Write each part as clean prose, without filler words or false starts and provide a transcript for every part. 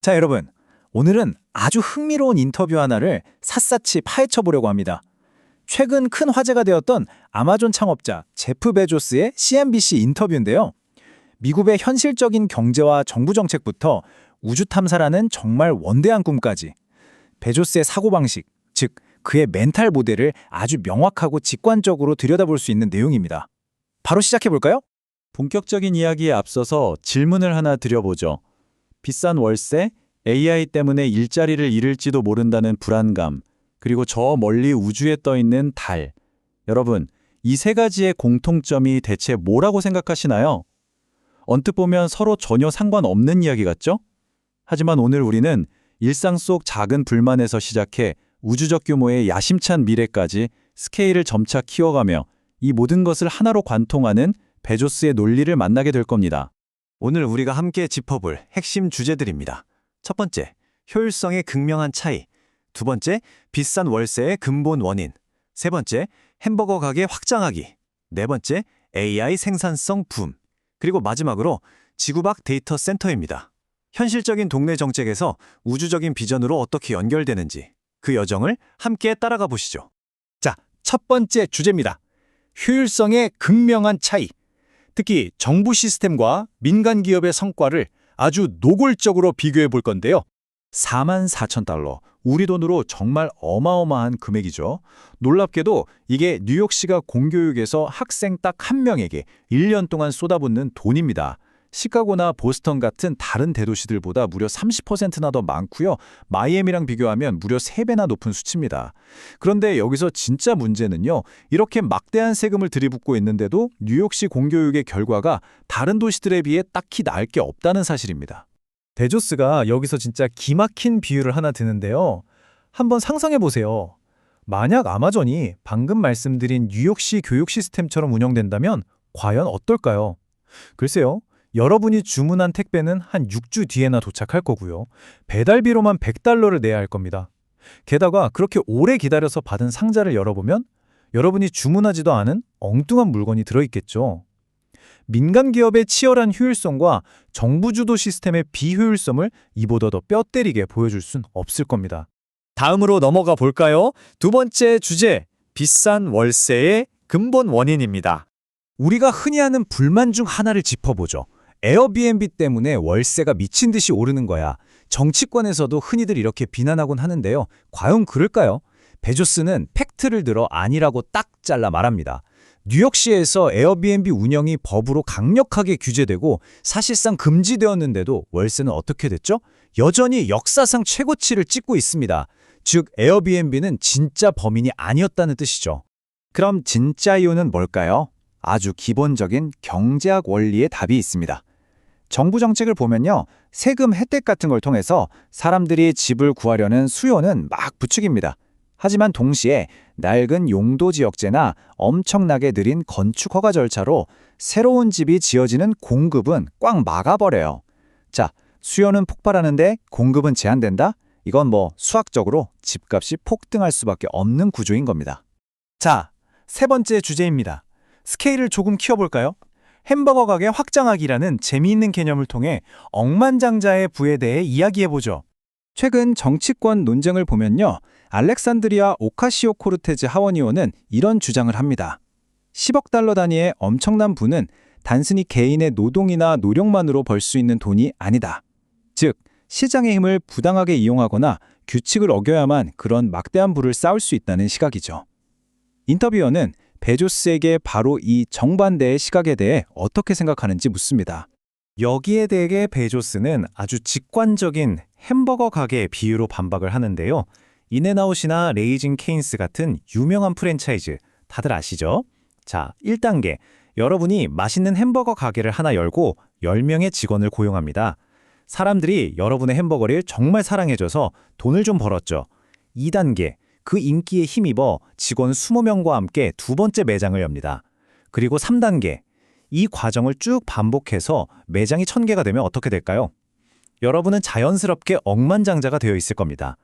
자, 여러분. 오늘은 아주 흥미로운 인터뷰 하나를 샅샅이 파헤쳐 보려고 합니다. 최근 큰 화제가 되었던 아마존 창업자 제프 베조스의 CNBC 인터뷰인데요. 미국의 현실적인 경제와 정부 정책부터 우주 탐사라는 정말 원대한 꿈까지 베조스의 사고방식, 즉 그의 멘탈 모델을 아주 명확하고 직관적으로 들여다볼 수 있는 내용입니다. 바로 시작해 볼까요? 본격적인 이야기에 앞서서 질문을 하나 드려보죠. 비싼 월세, AI 때문에 일자리를 잃을지도 모른다는 불안감, 그리고 저 멀리 우주에 떠있는 달. 여러분, 이 세 가지의 공통점이 대체 뭐라고 생각하시나요? 언뜻 보면 서로 전혀 상관없는 이야기 같죠? 하지만 오늘 우리는 일상 속 작은 불만에서 시작해 우주적 규모의 야심찬 미래까지 스케일을 점차 키워가며 이 모든 것을 하나로 관통하는 베조스의 논리를 만나게 될 겁니다. 오늘 우리가 함께 짚어볼 핵심 주제들입니다. 첫 번째, 효율성의 극명한 차이. 두 번째, 비싼 월세의 근본 원인. 세 번째, 햄버거 가게 확장하기. 네 번째, AI 생산성 붐. 그리고 마지막으로 지구 밖 데이터 센터입니다. 현실적인 동네 정책에서 우주적인 비전으로 어떻게 연결되는지 그 여정을 함께 따라가 보시죠. 자, 첫 번째 주제입니다. 효율성의 극명한 차이. 특히 정부 시스템과 민간 기업의 성과를 아주 노골적으로 비교해 볼 건데요. 44,000달러. 우리 돈으로 정말 어마어마한 금액이죠. 놀랍게도 이게 뉴욕시가 공교육에서 학생 딱 한 명에게 1년 동안 쏟아붓는 돈입니다. 시카고나 보스턴 같은 다른 대도시들보다 무려 30%나 더 많고요. 마이애미랑 비교하면 무려 3배나 높은 수치입니다. 그런데 여기서 진짜 문제는요. 이렇게 막대한 세금을 들이붓고 있는데도 뉴욕시 공교육의 결과가 다른 도시들에 비해 딱히 나을 게 없다는 사실입니다. 베조스가 여기서 진짜 기막힌 비유를 하나 드는데요. 한번 상상해 보세요. 만약 아마존이 방금 말씀드린 뉴욕시 교육 시스템처럼 운영된다면 과연 어떨까요? 글쎄요. 여러분이 주문한 택배는 한 6주 뒤에나 도착할 거고요. 배달비로만 $100를 내야 할 겁니다. 게다가 그렇게 오래 기다려서 받은 상자를 열어보면 여러분이 주문하지도 않은 엉뚱한 물건이 들어있겠죠. 민간 기업의 치열한 효율성과 정부 주도 시스템의 비효율성을 이보다 더 뼈 때리게 보여줄 순 없을 겁니다. 다음으로 넘어가 볼까요? 두 번째 주제, 비싼 월세의 근본 원인입니다. 우리가 흔히 하는 불만 중 하나를 짚어보죠. 에어비앤비 때문에 월세가 미친 듯이 오르는 거야. 정치권에서도 흔히들 이렇게 비난하곤 하는데요. 과연 그럴까요? 베조스는 팩트를 들어 아니라고 딱 잘라 말합니다. 뉴욕시에서 에어비앤비 운영이 법으로 강력하게 규제되고 사실상 금지되었는데도 월세는 어떻게 됐죠? 여전히 역사상 최고치를 찍고 있습니다. 즉, 에어비앤비는 진짜 범인이 아니었다는 뜻이죠. 그럼 진짜 이유는 뭘까요? 아주 기본적인 경제학 원리의 답이 있습니다. 정부 정책을 보면요. 세금 혜택 같은 걸 통해서 사람들이 집을 구하려는 수요는 막 부추깁니다. 하지만 동시에 낡은 용도지역제나 엄청나게 느린 건축 허가 절차로 새로운 집이 지어지는 공급은 꽉 막아버려요. 자, 수요는 폭발하는데 공급은 제한된다? 이건 뭐 수학적으로 집값이 폭등할 수밖에 없는 구조인 겁니다. 자, 세 번째 주제입니다. 스케일을 조금 키워볼까요? 햄버거 가게 확장하기라는 재미있는 개념을 통해 억만장자의 부에 대해 이야기해보죠. 최근 정치권 논쟁을 보면요. 알렉산드리아 오카시오코르테즈 하원의원은 이런 주장을 합니다. 10억 달러 단위의 엄청난 부는 단순히 개인의 노동이나 노력만으로 벌 수 있는 돈이 아니다. 즉, 시장의 힘을 부당하게 이용하거나 규칙을 어겨야만 그런 막대한 부를 쌓을 수 있다는 시각이죠. 인터뷰어는 베조스에게 바로 이 정반대의 시각에 대해 어떻게 생각하는지 묻습니다. 여기에 대해 베조스는 아주 직관적인 햄버거 가게의 비유로 반박을 하는데요. 인앤아웃이나 레이징 케인스 같은 유명한 프랜차이즈 다들 아시죠? 자, 1단계. 여러분이 맛있는 햄버거 가게를 하나 열고 10명의 직원을 고용합니다. 사람들이 여러분의 햄버거를 정말 사랑해줘서 돈을 좀 벌었죠. 2단계. 그 인기에 힘입어 직원 20명과 함께 두 번째 매장을 엽니다. 그리고 3단계. 이 과정을 쭉 반복해서 매장이 1000개가 되면 어떻게 될까요? 여러분은 자연스럽게 억만장자가 되어 있을 겁니다.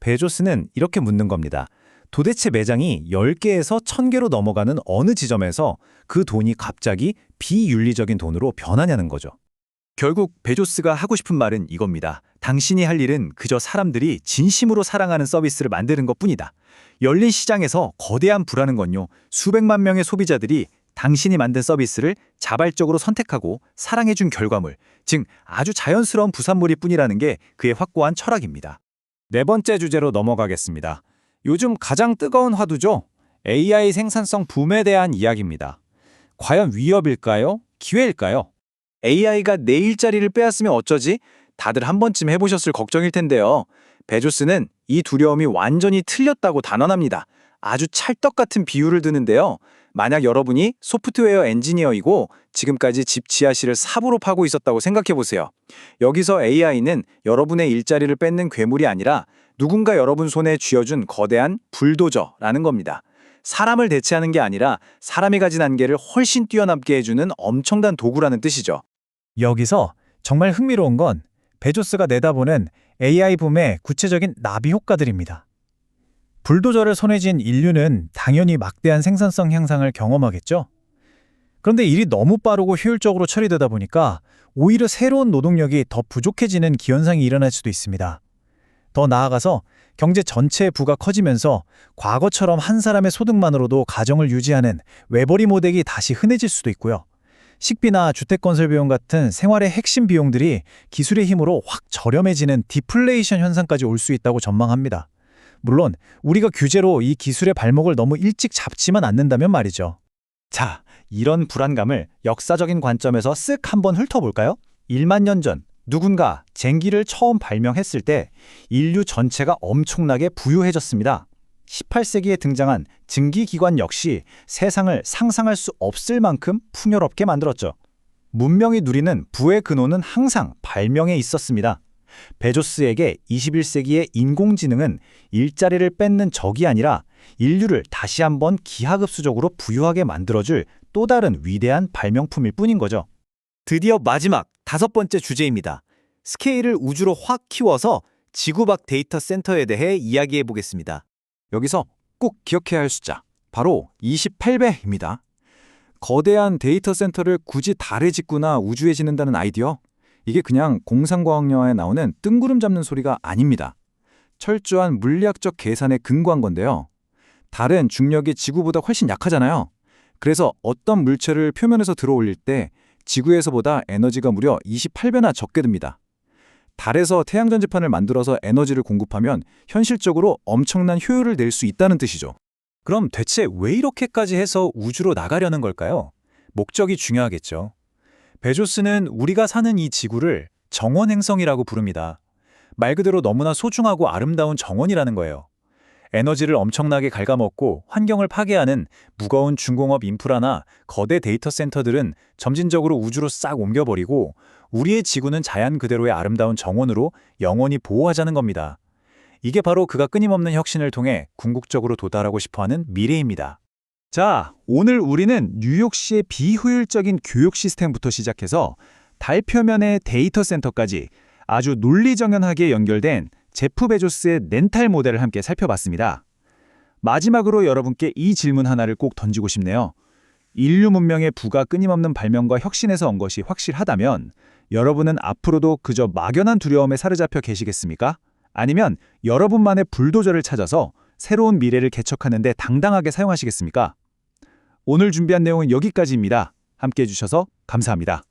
베조스는 이렇게 묻는 겁니다. 도대체 매장이 10개에서 1000개로 넘어가는 어느 지점에서 그 돈이 갑자기 비윤리적인 돈으로 변하냐는 거죠. 결국 베조스가 하고 싶은 말은 이겁니다. 당신이 할 일은 그저 사람들이 진심으로 사랑하는 서비스를 만드는 것뿐이다. 열린 시장에서 거대한 부라는 건요, 수백만 명의 소비자들이 당신이 만든 서비스를 자발적으로 선택하고 사랑해준 결과물, 즉 아주 자연스러운 부산물일 뿐이라는 게 그의 확고한 철학입니다. 네 번째 주제로 넘어가겠습니다. 요즘 가장 뜨거운 화두죠. AI 생산성 붐에 대한 이야기입니다. 과연 위협일까요? 기회일까요? AI가 내 일자리를 빼앗으면 어쩌지? 다들 한 번쯤 해보셨을 걱정일 텐데요. 베조스는 이 두려움이 완전히 틀렸다고 단언합니다. 아주 찰떡 같은 비유를 드는데요. 만약 여러분이 소프트웨어 엔지니어이고 지금까지 집 지하실을 삽으로 파고 있었다고 생각해보세요. 여기서 AI는 여러분의 일자리를 뺏는 괴물이 아니라 누군가 여러분 손에 쥐어준 거대한 불도저라는 겁니다. 사람을 대체하는 게 아니라 사람이 가진 한계를 훨씬 뛰어넘게 해주는 엄청난 도구라는 뜻이죠. 여기서 정말 흥미로운 건 베조스가 내다보는 AI 붐의 구체적인 나비 효과들입니다. 불도저를 손에 쥔 인류는 당연히 막대한 생산성 향상을 경험하겠죠. 그런데 일이 너무 빠르고 효율적으로 처리되다 보니까 오히려 새로운 노동력이 더 부족해지는 기현상이 일어날 수도 있습니다. 더 나아가서 경제 전체의 부가 커지면서 과거처럼 한 사람의 소득만으로도 가정을 유지하는 외벌이 모델이 다시 흔해질 수도 있고요. 식비나 주택건설 비용 같은 생활의 핵심 비용들이 기술의 힘으로 확 저렴해지는 디플레이션 현상까지 올 수 있다고 전망합니다. 물론 우리가 규제로 이 기술의 발목을 너무 일찍 잡지만 않는다면 말이죠. 자, 이런 불안감을 역사적인 관점에서 쓱 한번 훑어볼까요? 1만 년 전 누군가 쟁기를 처음 발명했을 때 인류 전체가 엄청나게 부유해졌습니다. 18세기에 등장한 증기기관 역시 세상을 상상할 수 없을 만큼 풍요롭게 만들었죠. 문명이 누리는 부의 근원은 항상 발명에 있었습니다. 베조스에게 21세기의 인공지능은 일자리를 뺏는 적이 아니라 인류를 다시 한번 기하급수적으로 부유하게 만들어줄 또 다른 위대한 발명품일 뿐인 거죠. 드디어 마지막 5번째 주제입니다. 스케일을 우주로 확 키워서 지구 밖 데이터 센터에 대해 이야기해 보겠습니다. 여기서 꼭 기억해야 할 숫자, 바로 28배입니다. 거대한 데이터 센터를 굳이 달에 짓거나 우주에 짓는다는 아이디어, 이게 그냥 공상과학 영화에 나오는 뜬구름 잡는 소리가 아닙니다. 철저한 물리학적 계산에 근거한 건데요. 달은 중력이 지구보다 훨씬 약하잖아요. 그래서 어떤 물체를 표면에서 들어올릴 때 지구에서보다 에너지가 무려 28배나 적게 듭니다. 달에서 태양전지판을 만들어서 에너지를 공급하면 현실적으로 엄청난 효율을 낼 수 있다는 뜻이죠. 그럼 대체 왜 이렇게까지 해서 우주로 나가려는 걸까요? 목적이 중요하겠죠. 베조스는 우리가 사는 이 지구를 정원행성이라고 부릅니다. 말 그대로 너무나 소중하고 아름다운 정원이라는 거예요. 에너지를 엄청나게 갉아먹고 환경을 파괴하는 무거운 중공업 인프라나 거대 데이터 센터들은 점진적으로 우주로 싹 옮겨버리고 우리의 지구는 자연 그대로의 아름다운 정원으로 영원히 보호하자는 겁니다. 이게 바로 그가 끊임없는 혁신을 통해 궁극적으로 도달하고 싶어하는 미래입니다. 자, 오늘 우리는 뉴욕시의 비효율적인 교육 시스템부터 시작해서 달 표면의 데이터 센터까지 아주 논리정연하게 연결된 제프 베조스의 렌탈 모델을 함께 살펴봤습니다. 마지막으로 여러분께 이 질문 하나를 꼭 던지고 싶네요. 인류 문명의 부가 끊임없는 발명과 혁신에서 온 것이 확실하다면 여러분은 앞으로도 그저 막연한 두려움에 사로잡혀 계시겠습니까? 아니면 여러분만의 불도저를 찾아서 새로운 미래를 개척하는 데 당당하게 사용하시겠습니까? 오늘 준비한 내용은 여기까지입니다. 함께해 주셔서 감사합니다.